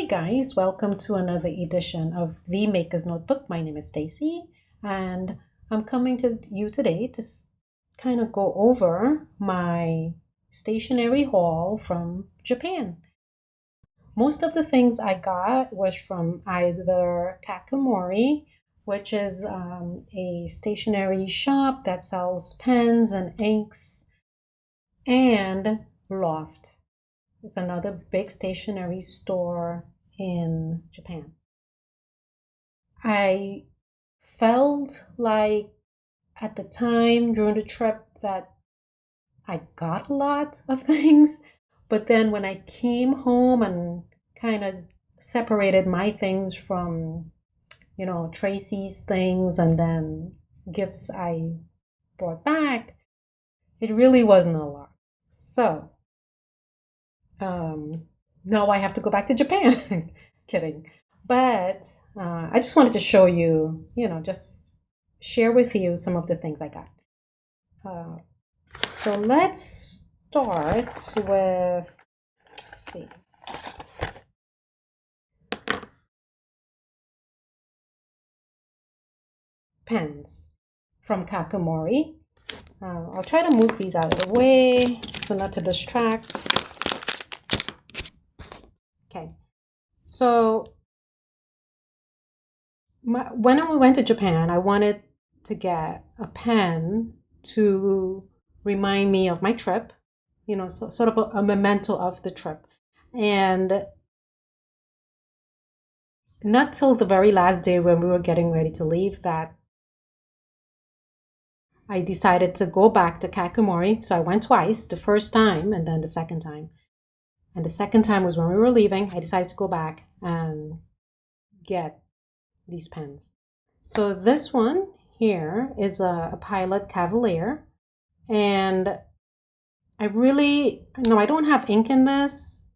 Hi guys, welcome to another edition of The Maker's Notebook. My name is Stacy and I'm coming to you today to kind of go over my stationery haul from Japan. Most of the things I got was from either Kakimori, which is a stationery shop that sells pens and inks, and LOFT. It's another big stationery store in Japan. I felt like at the time during the trip that I got a lot of things, but then when I came home and kind of separated my things from, Tracy's things and then gifts I brought back, it really wasn't a lot. So, Um, no, I have to go back to Japan. Kidding. But I just wanted to show you, just share with you some of the things I got. Uh, so let's start with, let's see, pens from Kakimori. I'll try to move these out of the way so not to distract. Okay, so when I went to Japan, I wanted to get a pen to remind me of my trip, sort of a memento of the trip. And not till the very last day when we were getting ready to leave that I decided to go back to Kakimori. So I went twice, the first time and then the second time. And the second time was when we were leaving. I decided to go back and get these pens. So this one here is a Pilot Cavalier, and I don't have ink in this.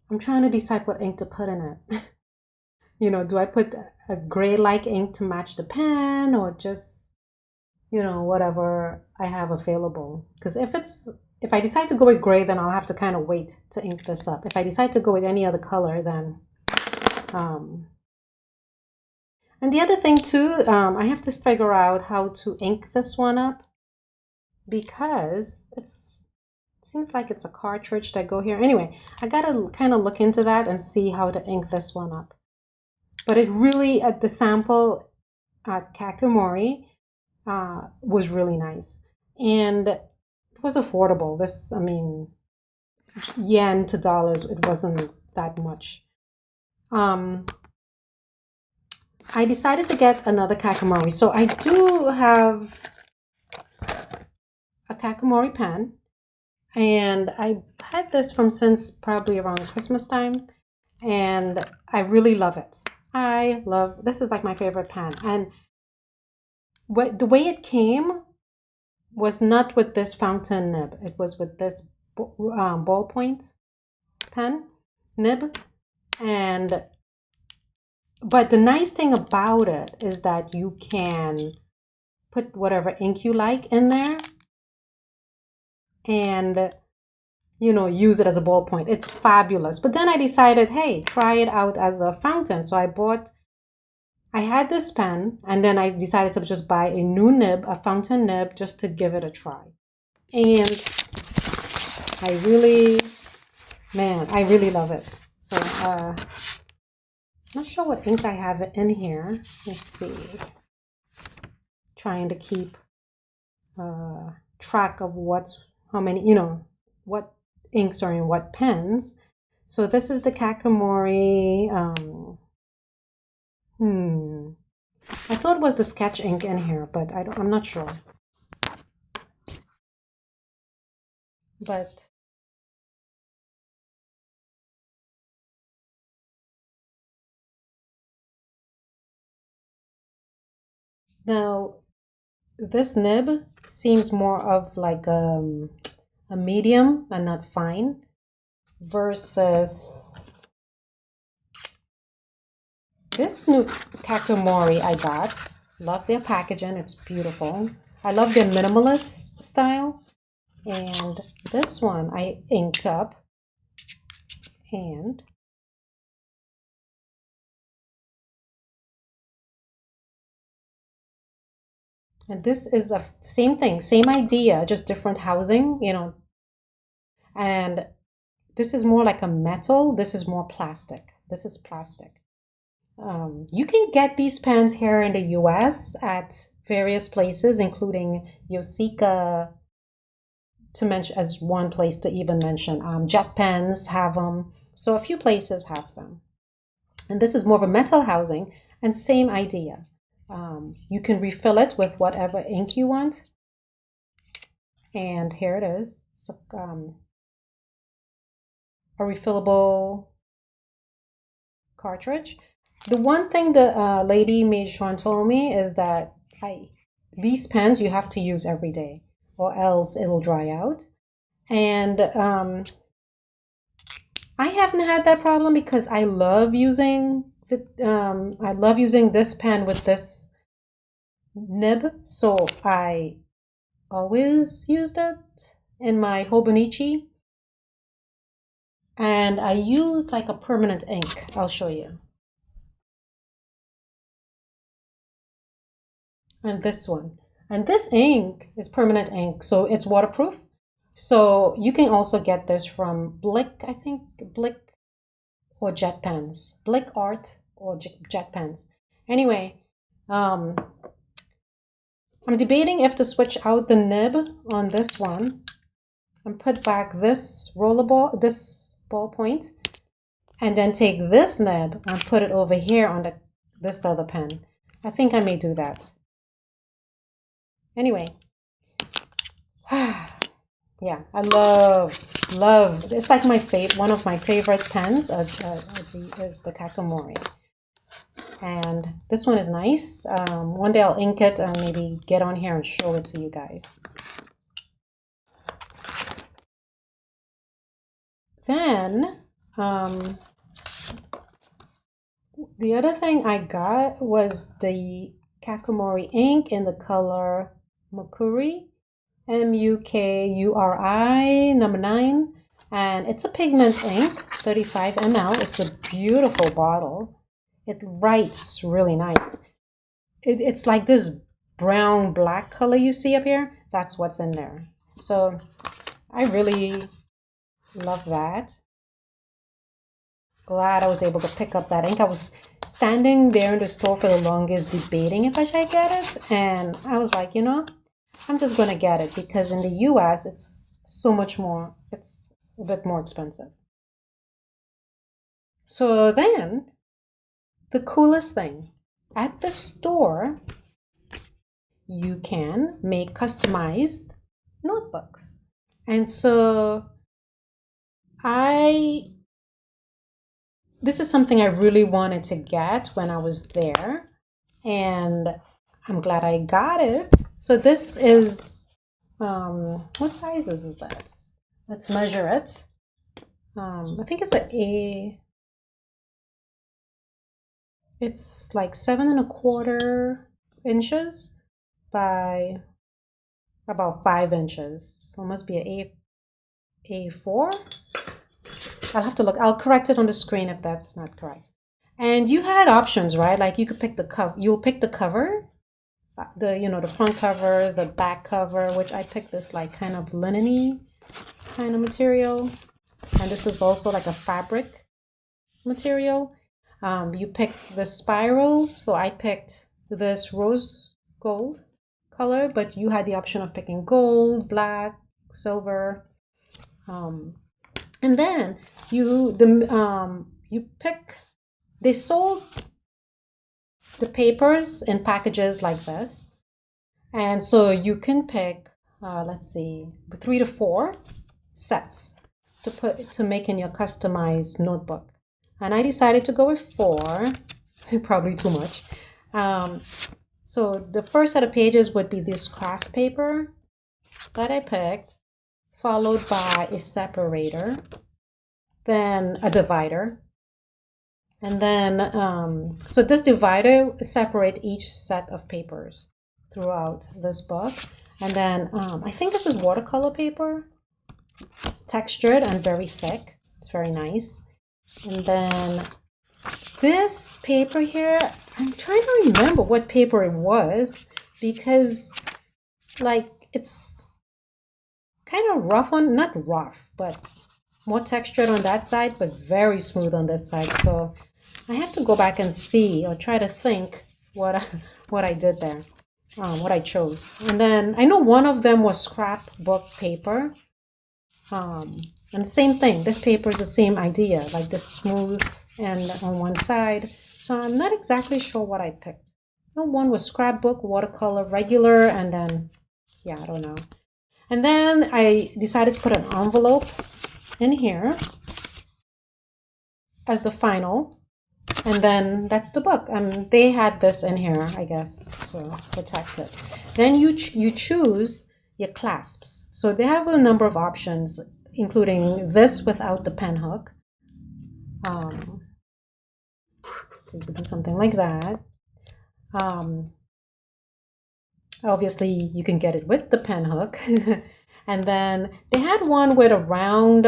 I'm trying to decide what ink to put in it. Do I put a gray-like ink to match the pen or just, whatever I have available? Because if I decide to go with gray, then I'll have to kind of wait to ink this up. If I decide to go with any other color, then and the other thing too, I have to figure out how to ink this one up because it seems like it's a cartridge that go here. Anyway, I gotta kind of look into that and see how to ink this one up. But it really, at the sample at Kakimori, was really nice. And it was affordable. Yen to dollars, it wasn't that much. I decided to get another Kakimori. So I do have a Kakimori pen, and I had this from since probably around Christmas time, and I really love it. This is like my favorite pen. And the way it came was not with this fountain nib. It was with this ballpoint pen nib. But the nice thing about it is that you can put whatever ink you like in there and, use it as a ballpoint. It's fabulous. But then I decided, hey, try it out as a fountain. So I had this pen and then I decided to just buy a new nib, a fountain nib, just to give it a try. And I really love it. So, not sure what ink I have in here. Let's see. Trying to keep track of what inks are in what pens. So this is the Kakimori. I thought it was the sketch ink in here, but I'm not sure. But now this nib seems more of like a medium and not fine versus this new Kakimori I got. Love their packaging. It's beautiful. I love their minimalist style. And this one I inked up. And And this is a same thing, same idea, just different housing, you know. And this is more like a metal. This is more plastic. This is plastic. You can get these pens here in the US at various places, including Yosika, to mention as one place to even mention. Jet pens have them. So a few places have them. And this is more of a metal housing and same idea. You can refill it with whatever ink you want. And here it is. So, a refillable cartridge. The one thing the lady made sure and told me is that these pens you have to use every day or else it'll dry out. And I haven't had that problem because I love using this pen with this nib, so I always used it in my Hobonichi. And I use like a permanent ink. I'll show you. And this one. And this ink is permanent ink, so it's waterproof. So you can also get this from Blick, I think, Blick or Jet Pens. Blick Art or Jet Pens. Anyway, I'm debating if to switch out the nib on this one and put back this ballpoint, and then take this nib and put it over here on this other pen. I think I may do that. Anyway, yeah, I love. It's like one of my favorite pens is the Kakimori. And this one is nice. One day I'll ink it and maybe get on here and show it to you guys. Then, the other thing I got was the Kakimori ink in the color Mukuri, Mukuri number 9. And it's a pigment ink, 35 ml. It's a beautiful bottle. It writes really nice. It's like this brown black color you see up here. That's what's in there. So I really love that. Glad I was able to pick up that ink. I was standing there in the store for the longest debating if I should get it. And I was like, you know, I'm just going to get it because in the US, it's so much more. It's a bit more expensive. So then, the coolest thing, at the store, you can make customized notebooks. And so this is something I really wanted to get when I was there, and I'm glad I got it. So this is, what size is this? Let's measure it. I think it's it's like 7¼ inches by about 5 inches. So it must be an A4. I'll have to look. I'll correct it on the screen if that's not correct. And you had options, right? Like you could pick the cover. You'll pick the cover, the front cover, the back cover, which I picked this like kind of linen-y kind of material. And this is also like a fabric material. You pick the spirals. So I picked this rose gold color, but you had the option of picking gold, black, silver. And then you pick. They sold the papers in packages like this, and so you can pick. Let's see, 3 to 4 sets to make in your customized notebook. And I decided to go with 4, probably too much. So the first set of pages would be this craft paper that I picked, followed by a separator, then a divider. And then, so this divider separates each set of papers throughout this book. And then I think this is watercolor paper. It's textured and very thick. It's very nice. And then this paper here, I'm trying to remember what paper it was. because like it's kind of rough on, not rough, but more textured on that side, but very smooth on this side. So I have to go back and see or try to think what I did there, what I chose. And then I know one of them was scrapbook paper. And the same thing, this paper is the same idea, like this smooth and on one side. So I'm not exactly sure what I picked. No, one was scrapbook, watercolor, regular, and then, yeah, I don't know. And then I decided to put an envelope in here as the final. And then that's the book. They had this in here, I guess, to protect it. Then you choose your clasps. So they have a number of options, including this without the pen hook. So you could do something like that. Obviously, you can get it with the pen hook. And then they had one with a round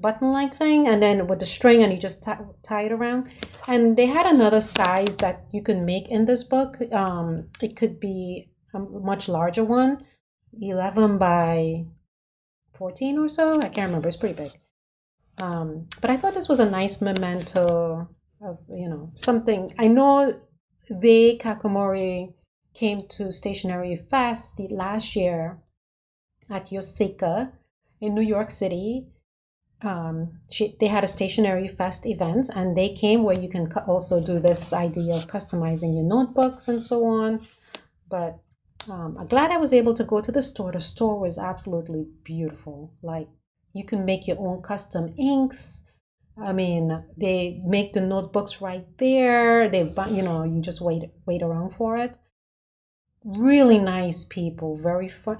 button-like thing, and then with the string, and you just tie it around. And they had another size that you can make in this book. It could be a much larger one, 11 by 14 or so. I can't remember. It's pretty big. But I thought this was a nice memento of, something. I know Kakimori came to Stationery Fest last year at Yoseka in New York City. They had a Stationery Fest event, and they came where you can also do this idea of customizing your notebooks and so on. But I'm glad I was able to go to the store. The store was absolutely beautiful. Like, you can make your own custom inks. I mean, they make the notebooks right there. You just wait around for it. Really nice people, very fun,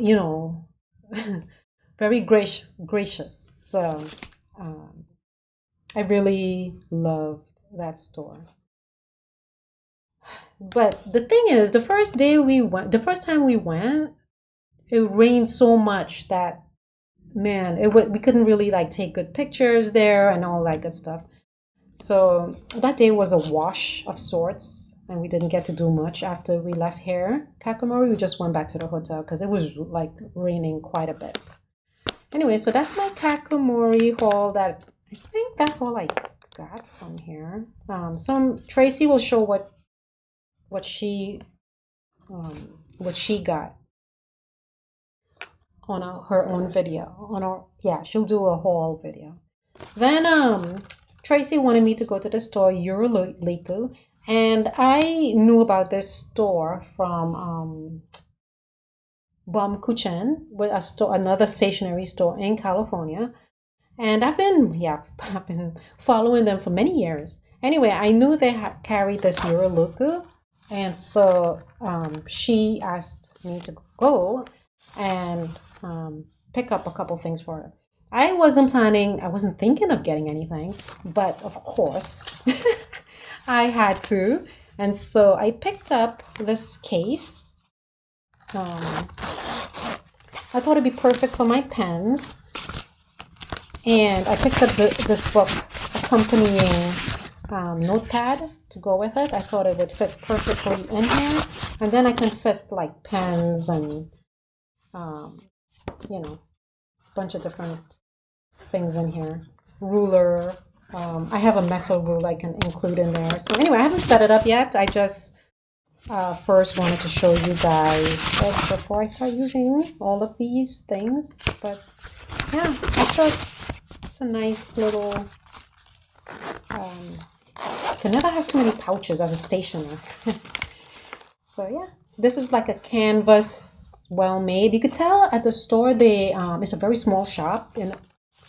very gracious. So I really loved that store. But the thing is, the first time we went, it rained so much that, man, we couldn't really like take good pictures there and all that good stuff. So that day was a wash of sorts, and we didn't get to do much after we left here. Kakimori, we just went back to the hotel because it was like raining quite a bit. Anyway, so that's my Kakimori haul. I think that's all I got from here. Tracy will show what she got on her own video. She'll do a haul video. Then Tracy wanted me to go to the store Yuruliku, and I knew about this store from Kuchen, with another stationery store in California. And I've been following them for many years. Anyway, I knew they carried this Yuruliku, and so she asked me to go and pick up a couple things for her. I wasn't thinking of getting anything, but of course I had to. And so I picked up this case. I thought it'd be perfect for my pens. And I picked up this book accompanying notepad to go with it. I thought it would fit perfectly in here. And then I can fit like pens and, a bunch of different things in here. Ruler. I have a metal ruler I can include in there. So anyway, I haven't set it up yet. I just first wanted to show you guys before I start using all of these things. But yeah, it's a nice little, can never have too many pouches as a stationer. So yeah, this is like a canvas, well made. You could tell at the store it's a very small shop and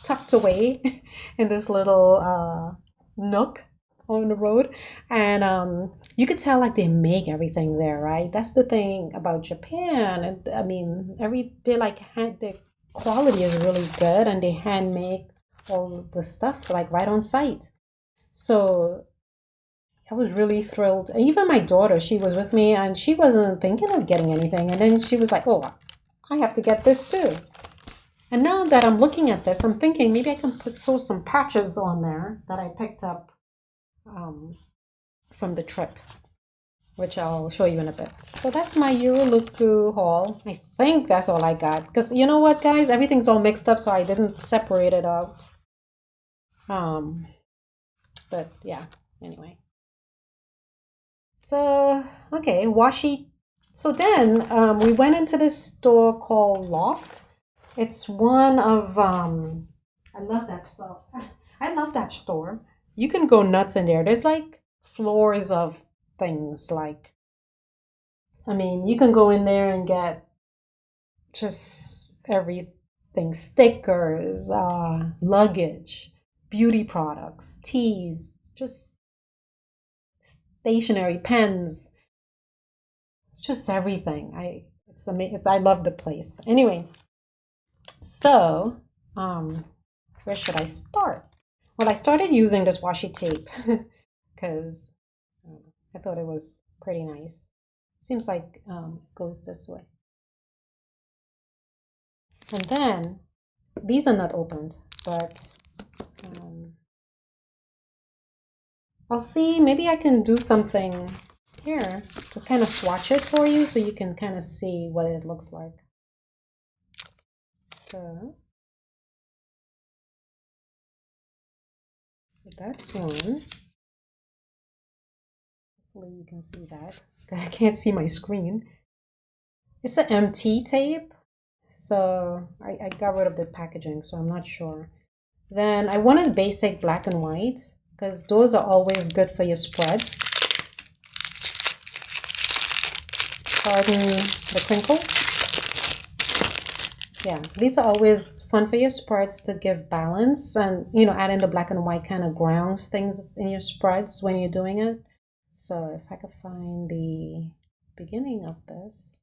tucked away in this little nook on the road, and you could tell like they make everything there, right? That's the thing about Japan. And I mean, the quality is really good, and they hand make all the stuff like right on site. So I was really thrilled. And even my daughter, she was with me, and she wasn't thinking of getting anything, and then she was like, "Oh, I have to get this too." And now that I'm looking at this, I'm thinking maybe I can sew some patches on there that I picked up from the trip. which I'll show you in a bit. So that's my Yuruliku haul. I think that's all I got. Because you know what, guys? Everything's all mixed up, so I didn't separate it out. But yeah, anyway. So, okay, washi. So then we went into this store called LOFT. It's one of, I love that stuff. I love that store. You can go nuts in there. There's like floors of things. Like, I mean, you can go in there and get just everything, stickers, luggage, beauty products, teas, just stationery, pens, just everything. It's amazing. I love the place. Anyway, so where should I start? Well, I started using this washi tape because I thought it was pretty nice. Seems like it goes this way. And then these are not opened, but I'll see. Maybe I can do something here to kind of swatch it for you so you can kind of see what it looks like. So that's one. Hopefully you can see that. I can't see my screen. It's an MT tape, so I got rid of the packaging, so I'm not sure. Then I wanted basic black and white because those are always good for your spreads. Pardon the crinkle. Yeah, these are always fun for your spreads to give balance, and you know, adding the black and white kind of grounds things in your spreads when you're doing it. So if I could find the beginning of this,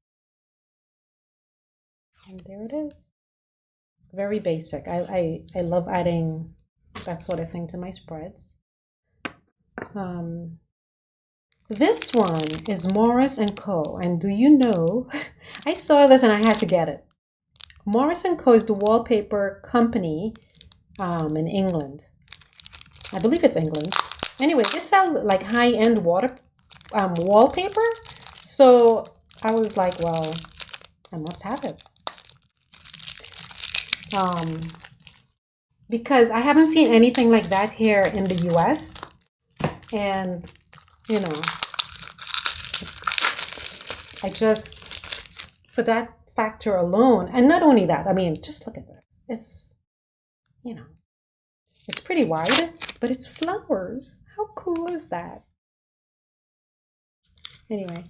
and there it is. Very basic. I love adding that sort of thing to my spreads. This one is Morris & Co. And do you know, I saw this and I had to get it. Morris & Co. is the wallpaper company in England. I believe it's England. Anyway, they sell like high-end wallpaper. So I was like, well, I must have it. Because I haven't seen anything like that here in the US. And, you know, I just, for that factor alone, and not only that, I mean, just look at this. It's, you know, it's pretty wide, but it's flowers. How cool is that? Anyway,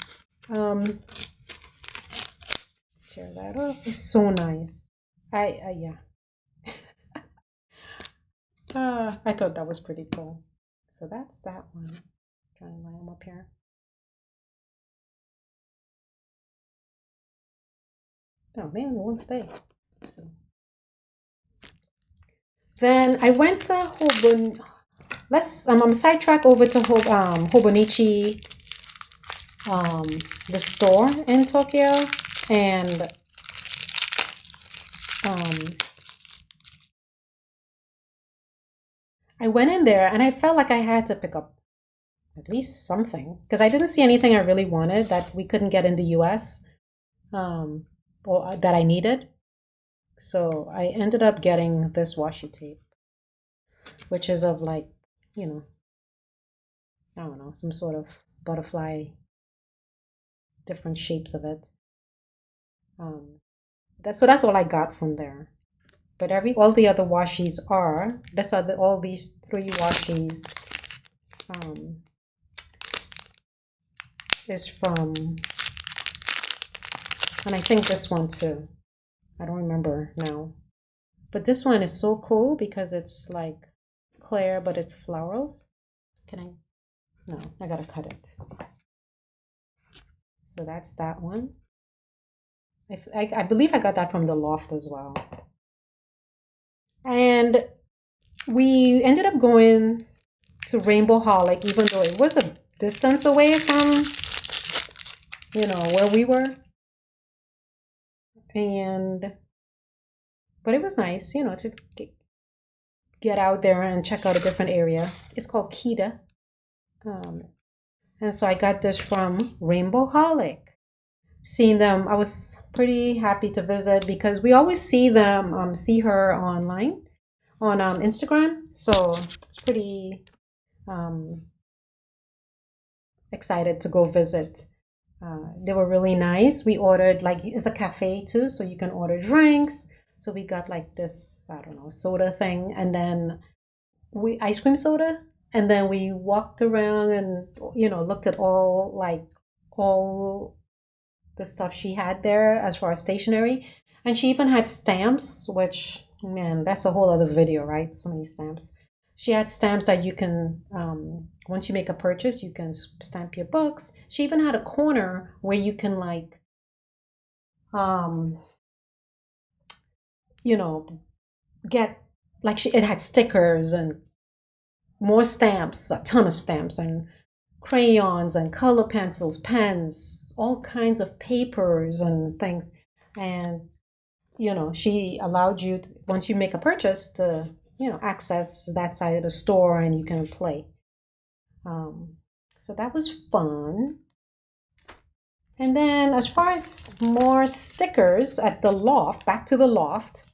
tear that off. It's so nice. Yeah. I thought that was pretty cool. So that's that one. Try and line them up here. Oh man, it won't stay. So. Then I went to Hobon. I'm sidetrack over to Hobonichi, the store in Tokyo, and I went in there and I felt like I had to pick up at least something because I didn't see anything I really wanted that we couldn't get in the US, or that I needed. So I ended up getting this washi tape, which is of like, you know, I don't know, some sort of butterfly, different shapes of it. That's all I got from there. But all the other washis are. All these three washis is from, and I think this one too. I don't remember now. But this one is so cool because it's like clear, but it's florals. Can I? No, I gotta cut it. So that's that one. I believe I got that from the LOFT as well. And we ended up going to Rainbowholic, even though it was a distance away from, you know, where we were. But it was nice, you know, to get out there and check out a different area. It's called Kita. And so I got this from Rainbowholic. Seeing them, I was pretty happy to visit because we always see them, see her online on Instagram. So it's pretty um, excited to go visit. They were really nice. We ordered like it's a cafe too, so you can order drinks. So we got like this, I don't know, soda thing, and then we ice cream soda, and then we walked around and looked at all the stuff she had there as far as stationery, and she even had stamps, which man, that's a whole other video, right? So many stamps. She had stamps that you can, once you make a purchase, you can stamp your books. She even had a corner where you can like, um, you know, get like it had stickers and more stamps, a ton of stamps and crayons and color pencils, pens, all kinds of papers and things. And she allowed you to, once you make a purchase, to access that side of the store and you can play. So that was fun. And then as far as more stickers at the loft, back to the loft,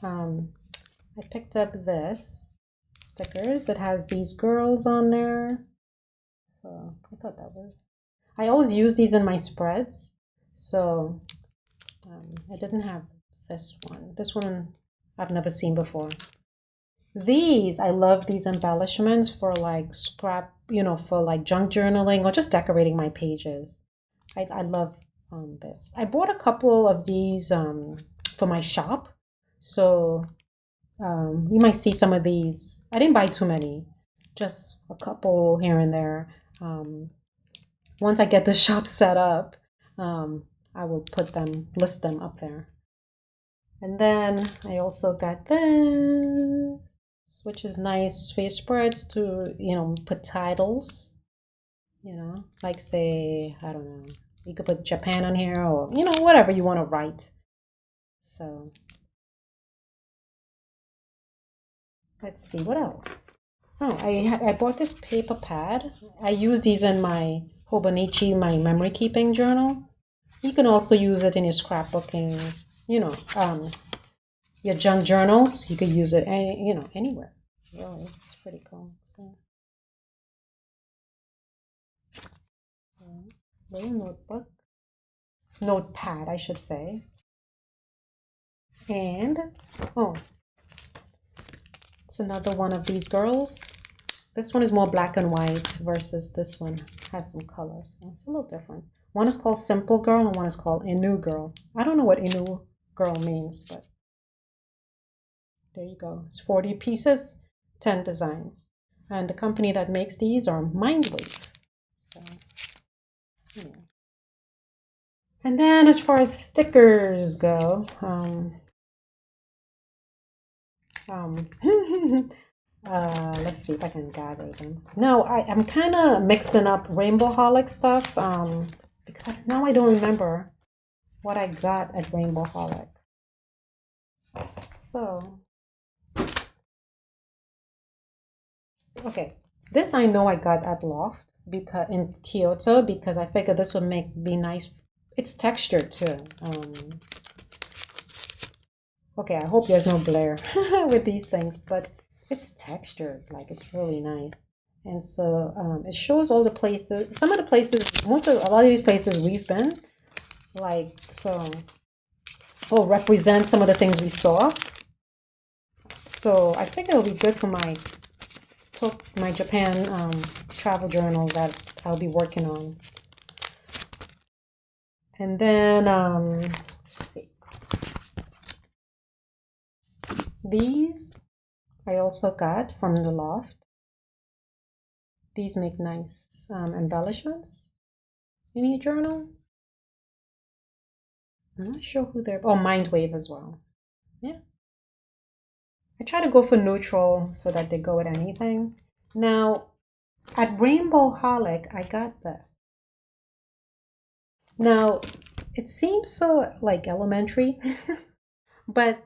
I picked up this stickers. It has these girls on there. So I thought I always use these in my spreads. So I didn't have this one. This one I've never seen before. I love these embellishments for like scrap, for like junk journaling or just decorating my pages. I love this. I bought a couple of these for my shop. So you might see some of these. I didn't buy too many, just a couple here and there. Once I get the shop set up, I will list them up there. And then I also got this, which is nice for your spreads to, put titles, like say, I don't know, you could put Japan on here or, whatever you want to write. So let's see, what else? Oh, I bought this paper pad. I use these in my Hobonichi, my memory keeping journal. You can also use it in your scrapbooking, your junk journals. You could use it, anywhere. Really, it's pretty cool. So, little notepad, I should say. And it's another one of these girls. This one is more black and white versus this one has some colors. So it's a little different. One is called Simple Girl and one is called Inu Girl. I don't know what Inu Girl means, but there you go. It's 40 pieces, 10 designs. And the company that makes these are Mindwave. So, yeah. And then as far as stickers go, let's see if I can gather them. No, I'm kind of mixing up Rainbowholic stuff because now I don't remember what I got at Rainbowholic. So, okay, this I know I got at Loft because in Kyoto because I figured this would be nice. It's textured too. Okay, I hope there's no glare with these things, but it's textured, like it's really nice. And so it shows all the places, some of the places, a lot of these places we've been, like, so will represent some of the things we saw. So I think it'll be good for my Japan travel journal that I'll be working on. And then, let's see. These I also got from the Loft. These make nice embellishments in your journal. I'm not sure who they're. Oh, Mindwave as well. Yeah. I try to go for neutral so that they go with anything. Now, at Rainbowholic, I got this. Now, it seems so like elementary, but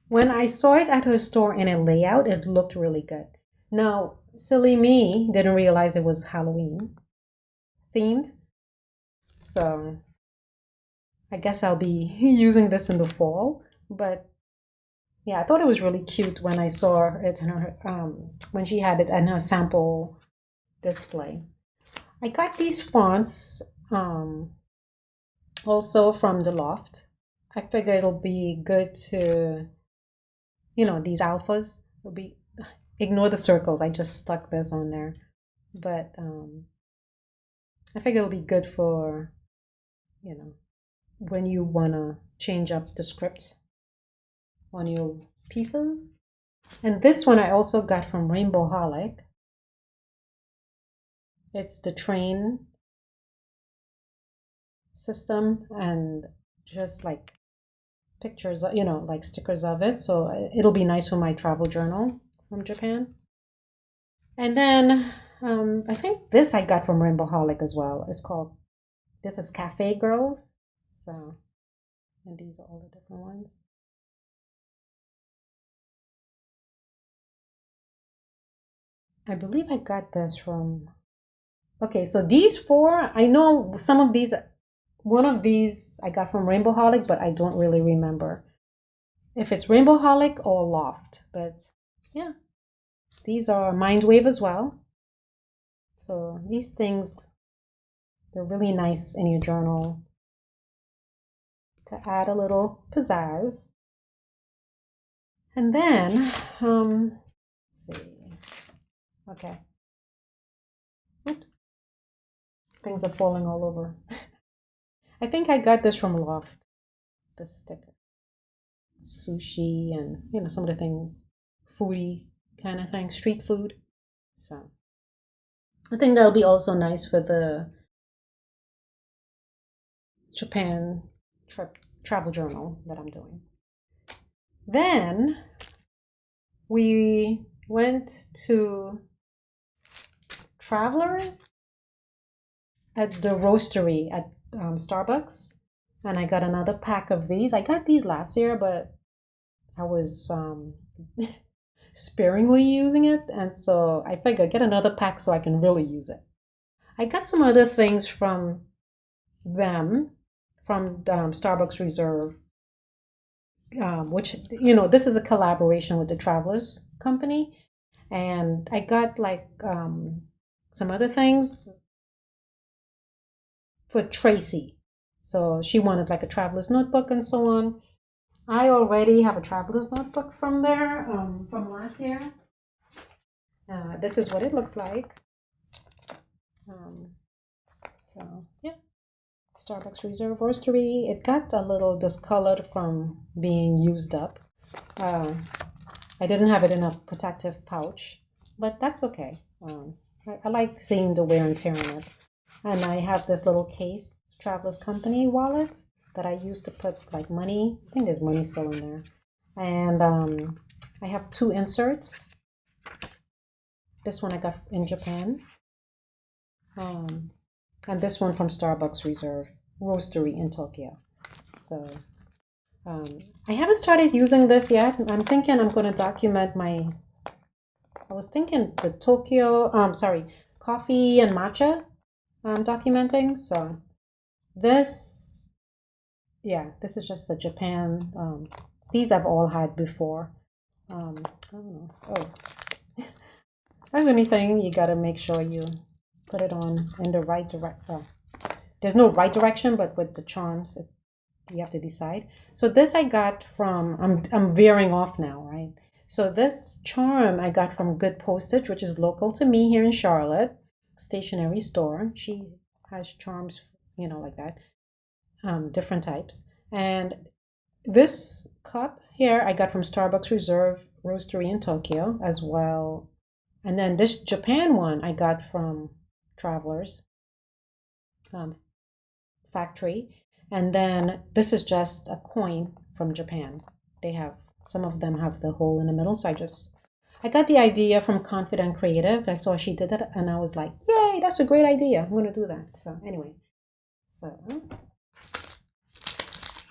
when I saw it at her store in a layout, it looked really good. Now, silly me didn't realize it was Halloween. themed. So I guess I'll be using this in the fall. But yeah, I thought it was really cute when I saw it in her when she had it in her sample display. I got these fonts also from the Loft. I figure it'll be good to, these alphas. It'll be ignore the circles. I just stuck this on there, but I figure it'll be good for, when you wanna change up the script on your pieces. And this one I also got from Rainbowholic. It's the train system and just like pictures, like stickers of it. So it'll be nice for my travel journal from Japan. And then I think this I got from Rainbowholic as well. This is Cafe Girls. So, and these are all the different ones. I believe I got this from, okay, so these four, I know some of these, one of these I got from Rainbowholic, but I don't really remember if it's Rainbowholic or Loft. But yeah, these are Mindwave as well. So these things, they're really nice in your journal to add a little pizzazz. And then, let's see. Okay. Oops. Things are falling all over. I think I got this from Loft, this sticker. Sushi and, some of the things, foodie kind of thing, street food. So I think that'll be also nice for the Japan travel journal that I'm doing. Then we went to Travelers at the roastery at Starbucks, and I got another pack of these. I got these last year, but I was sparingly using it, and so I figured get another pack so I can really use it. I got some other things from them, from Starbucks Reserve, which, this is a collaboration with the Travelers Company, and I got like some other things for Tracy. So she wanted like a traveler's notebook and so on. I already have a traveler's notebook from there, from last year. This is what it looks like. So yeah, Starbucks Reserve Roastery. It got a little discolored from being used up. I didn't have it in a protective pouch, but that's okay. I like seeing the wear and tear on it. And I have this little case, Travelers Company wallet, that I used to put like money. I think there's money still in there. And I have two inserts. This one I got in Japan. And this one from Starbucks Reserve Roastery in Tokyo. So I haven't started using this yet. I'm thinking I'm going to document I was thinking the Tokyo, coffee and matcha documenting. So this is just a Japan. These I've all had before. I don't know. Oh, as anything, you gotta make sure you put it on in the right direction. There's no right direction, but with the charms, you have to decide. So this I got from. I'm veering off now, right? So this charm I got from Good Postage, which is local to me here in Charlotte, stationery store. She has charms, like that, different types. And this cup here I got from Starbucks Reserve Roastery in Tokyo as well. And then this Japan one I got from Travelers Factory. And then this is just a coin from Japan. Some of them have the hole in the middle. So I got the idea from Confident Creative. I saw she did it and I was like, yay, that's a great idea. I'm going to do that. So anyway,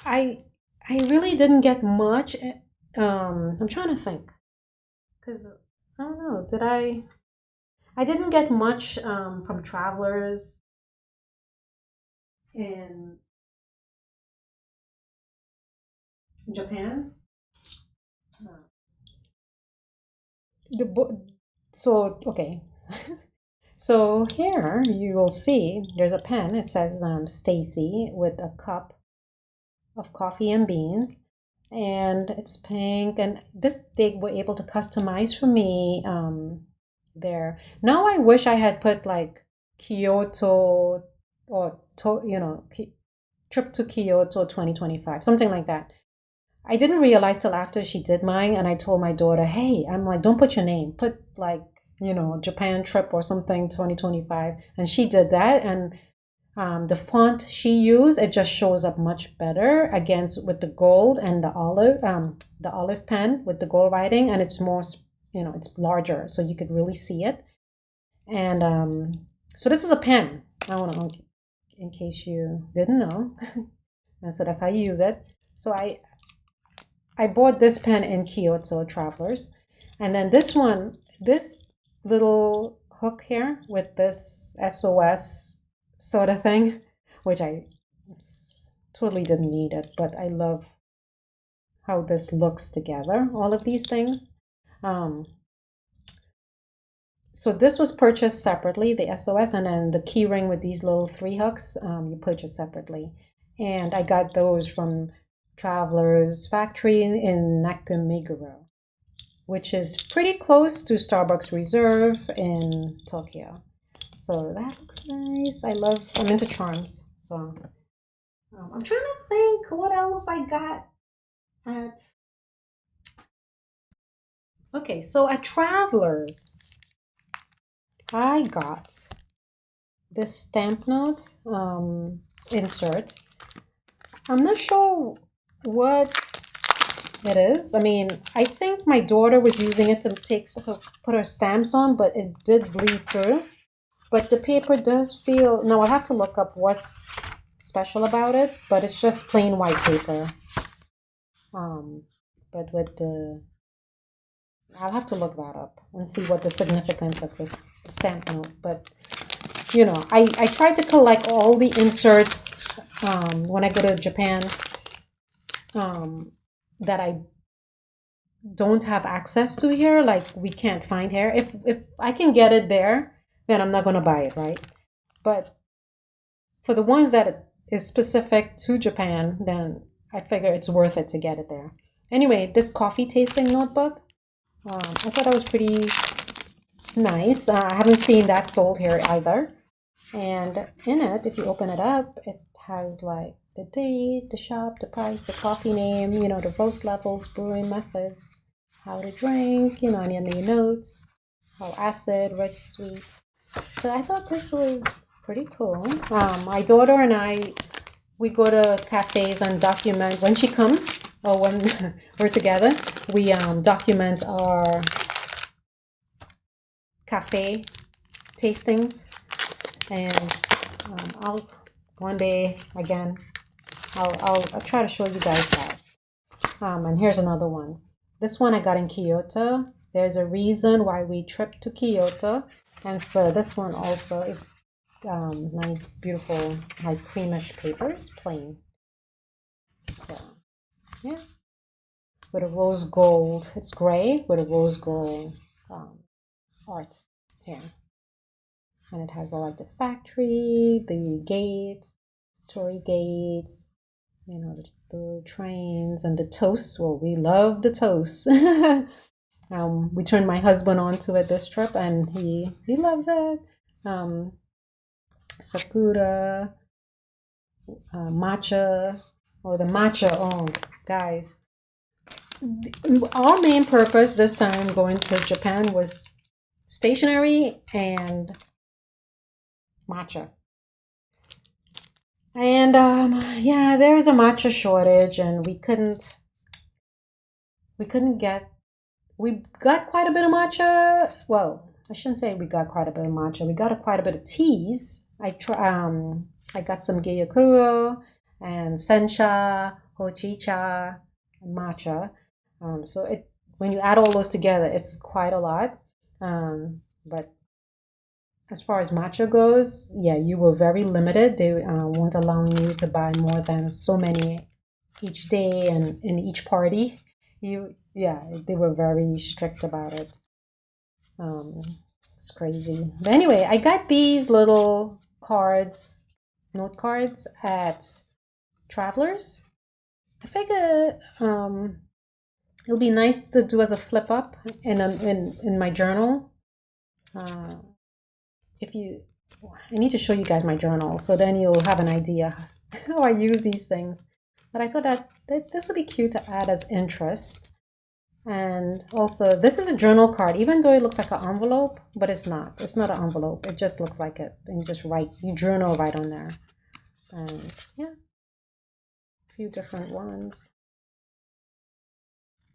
I really didn't get much. I'm trying to think. Because I don't know, I didn't get much from Travelers. in Japan. Uh, the so okay. So here you will see there's a pen. It says Stacy with a cup of coffee and beans, and it's pink. And this they were able to customize for me there. Now I wish I had put like Kyoto or trip to Kyoto 2025, something like that. I didn't realize till after she did mine, and I told my daughter, "Hey, I'm like, don't put your name. Put like, Japan trip or something 2025." And she did that, and the font she used, it just shows up much better against with the gold and the olive pen with the gold writing, and it's more, it's larger, so you could really see it. And so this is a pen. I want to, in case you didn't know, and so that's how you use it. So I bought this pen in Kyoto Travelers. And then this little hook here with this SOS sort of thing, which I totally didn't need it, but I love how this looks together, all of these things. Um, so this was purchased separately, the SOS, and then the key ring with these little three hooks, you purchase separately. And I got those from Traveler's Factory in Nakameguro, which is pretty close to Starbucks Reserve in Tokyo. So that looks nice. I'm into charms. So I'm trying to think what else I got at. Okay, so at Travelers, I got this stamp note insert. I'm not sure what it is. I mean, I think my daughter was using it to put her stamps on, but it did bleed through. But the paper does feel. Now I'll have to look up what's special about it, but it's just plain white paper. Um, but with the, I'll have to look that up and see what the significance of this stamp note. But I tried to collect all the inserts when I go to Japan that I don't have access to here, like we can't find here. If I can get it there, then I'm not gonna buy it, right? But for the ones that is specific to Japan, then I figure it's worth it to get it there. Anyway, this coffee tasting notebook, I thought that was pretty nice. I haven't seen that sold here either. And in it, if you open it up, it has like the date, the shop, the price, the coffee name, the roast levels, brewing methods, how to drink, any of the notes, how acid, rich, sweet. So I thought this was pretty cool. My daughter and I, we go to cafes and document when she comes or when we're together. We document our cafe tastings, and I'll one day again. I'll try to show you guys that. And here's another one. This one I got in Kyoto. There's a reason why we tripped to Kyoto, and so this one also is nice, beautiful, like creamish papers, plain. So yeah, with a rose gold. It's gray with a rose gold art here, and it has all like the factory, the gates, Torii gates, the trains and the toasts. Well, we love the toasts. We turned my husband onto it this trip, and he loves it. Um, Sakura, matcha, or the matcha. Oh, guys, our main purpose this time going to Japan was stationery and matcha. And yeah, there is a matcha shortage, and we couldn't get. We got quite a bit of matcha. Well, I shouldn't say we got quite a bit of matcha. We got quite a bit of teas. I got some gyokuro and sencha, hojicha, and matcha. So when you add all those together, it's quite a lot. But as far as matcha goes, yeah, you were very limited. They weren't allowing you to buy more than so many each day and in each party. Yeah, they were very strict about it. Um, it's crazy. But anyway, I got these little cards, note cards at Travelers. I figure it'll be nice to do as a flip up in my journal. Uh, if you, I need to show you guys my journal, so then you'll have an idea how I use these things. But I thought that this would be cute to add as interest. And also, this is a journal card, even though it looks like an envelope, but it's not. It's not an envelope. It just looks like it. And you just write, you journal right on there. And yeah, a few different ones.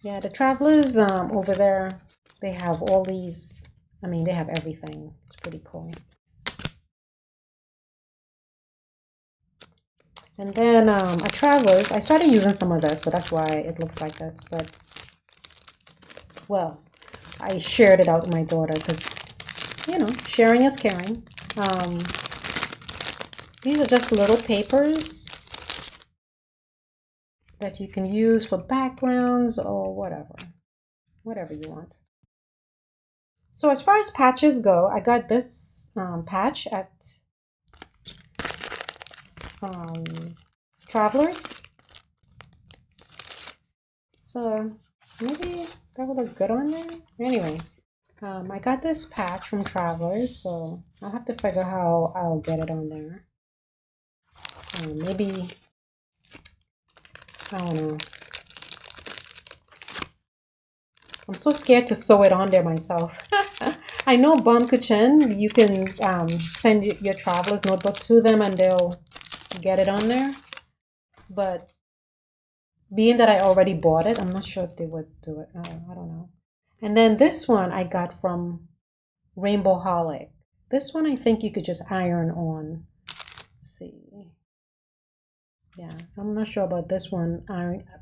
Yeah, the Travelers over there, they have all these. I mean, they have everything. It's pretty cool. And then at Travelers, I started using some of this, so that's why it looks like this. But, well, I shared it out with my daughter because, you know, sharing is caring. These are just little papers that you can use for backgrounds or whatever you want. So as far as patches go, I got this patch at Travelers. So maybe that would look good on there. Anyway, I got this patch from Travelers, so I'll have to figure how I'll get it on there. Maybe, I don't know. I'm so scared to sew it on there myself. I know Bomb Kitchen, you can send your Travelers notebook to them and they'll get it on there. But being that I already bought it, I'm not sure if they would do it. I don't know. And then this one I got from Rainbowholic. This one I think you could just iron on. Let's see. Yeah, I'm not sure about this one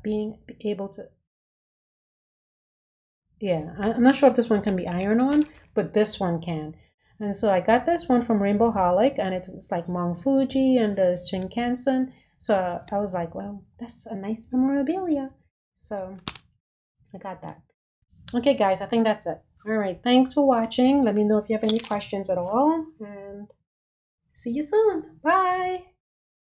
being able to. Yeah, I'm not sure if this one can be ironed on, but this one can. And so I got this one from Rainbowholic, and it was like Mount Fuji and the Shinkansen. So I was like, well, that's a nice memorabilia. So I got that. Okay, guys, I think that's it. All right, thanks for watching. Let me know if you have any questions at all, and see you soon. Bye.